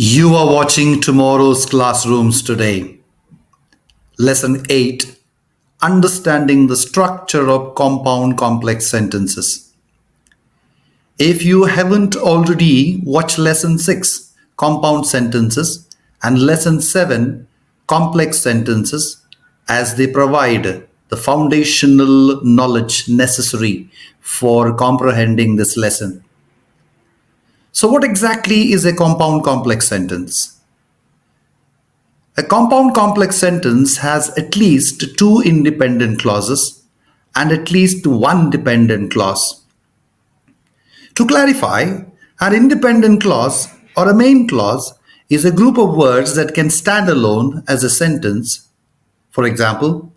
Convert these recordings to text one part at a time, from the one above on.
You are watching tomorrow's classrooms today. Lesson 8, Understanding the Structure of Compound Complex Sentences. If you haven't already watched Lesson 6, Compound Sentences, and Lesson 7, Complex Sentences, as they provide the foundational knowledge necessary for comprehending this lesson. So, what exactly is a compound complex sentence? A compound complex sentence has at least two independent clauses and at least one dependent clause. To clarify, an independent clause or a main clause is a group of words that can stand alone as a sentence. For example,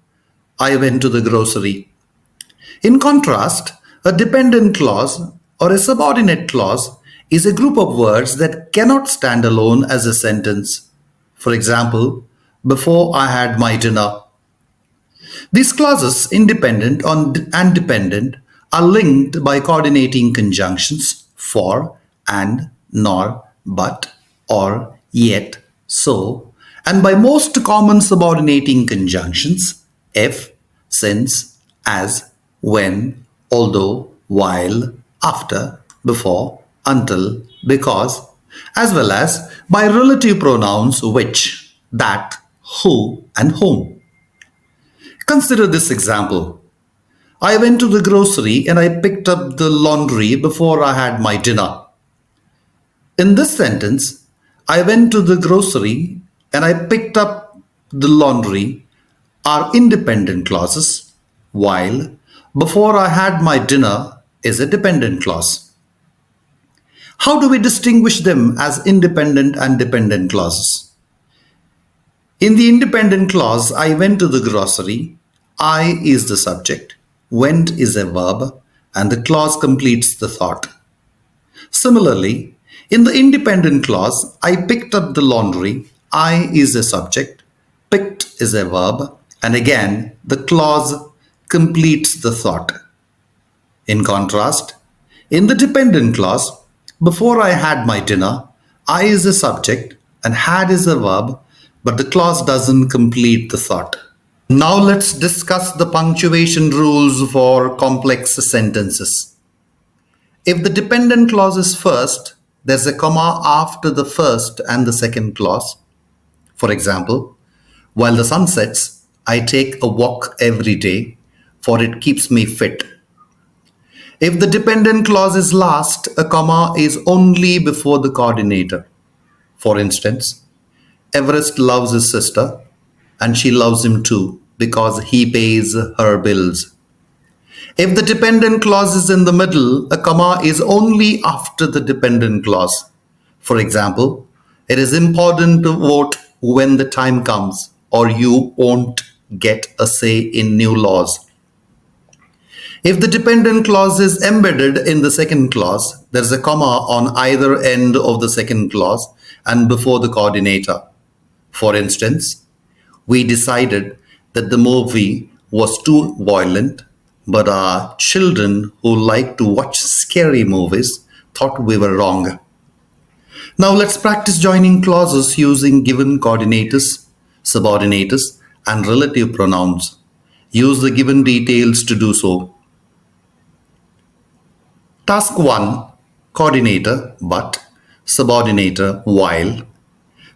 I went to the grocery. In contrast, a dependent clause or a subordinate clause is a group of words that cannot stand alone as a sentence. For example, before I had my dinner. These clauses, independent and dependent, are linked by coordinating conjunctions for, and, nor, but, or, yet, so, and by most common subordinating conjunctions if, since, as, when, although, while, after, before, until, because, as well as by relative pronouns which, that, who, and whom. Consider this example. I went to the grocery and I picked up the laundry before I had my dinner. In this sentence, I went to the grocery and I picked up the laundry are independent clauses, while before I had my dinner is a dependent clause. How do we distinguish them as independent and dependent clauses? In the independent clause, I went to the grocery, I is the subject, went is a verb, and the clause completes the thought. Similarly, in the independent clause, I picked up the laundry, I is a subject, picked is a verb, and again, the clause completes the thought. In contrast, in the dependent clause, before I had my dinner, I is a subject and had is a verb, but the clause doesn't complete the thought. Now let's discuss the punctuation rules for complex sentences. If the dependent clause is first, there's a comma after the first and the second clause. For example, while the sun sets, I take a walk every day, for it keeps me fit. If the dependent clause is last, a comma is only before the coordinator. For instance, Everest loves his sister and she loves him too because he pays her bills. If the dependent clause is in the middle, a comma is only after the dependent clause. For example, it is important to vote when the time comes or you won't get a say in new laws. If the dependent clause is embedded in the second clause, there is a comma on either end of the second clause and before the coordinator. For instance, we decided that the movie was too violent, but our children who like to watch scary movies thought we were wrong. Now let's practice joining clauses using given coordinators, subordinators, and relative pronouns. Use the given details to do so. Task 1, coordinator but, subordinator while.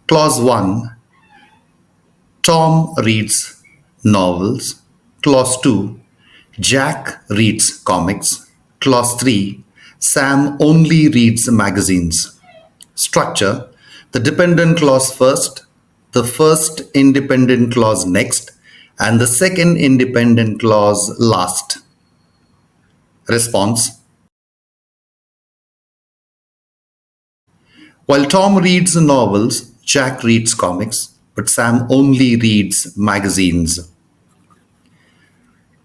Clause 1, Tom reads novels. Clause 2, Jack reads comics. Clause 3, Sam only reads magazines. Structure, the dependent clause first, the first independent clause next, and the second independent clause last. Response. While Tom reads novels, Jack reads comics, but Sam only reads magazines.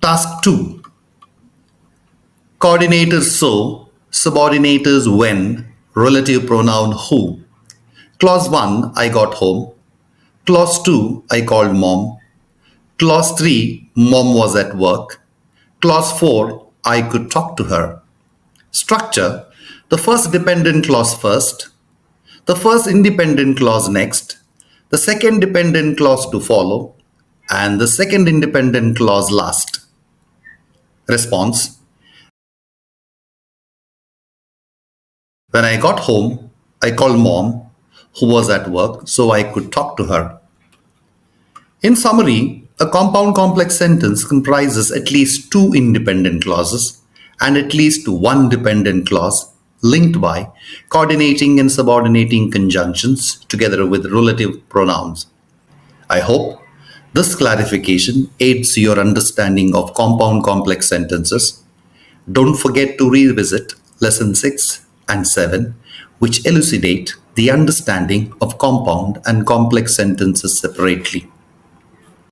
Task 2. Coordinators so, subordinators when, relative pronoun who. Clause 1, I got home. Clause 2, I called mom. Clause 3, mom was at work. Clause 4, I could talk to her. Structure, the first dependent clause first, The first independent clause next, the second dependent clause to follow, and the second independent clause last. Response. When I got home, I called mom, who was at work, so I could talk to her. In summary, a compound complex sentence comprises at least two independent clauses and at least one dependent clause linked by coordinating and subordinating conjunctions together with relative pronouns. I hope this clarification aids your understanding of compound complex sentences. Don't forget to revisit Lesson 6 and 7, which elucidate the understanding of compound and complex sentences separately.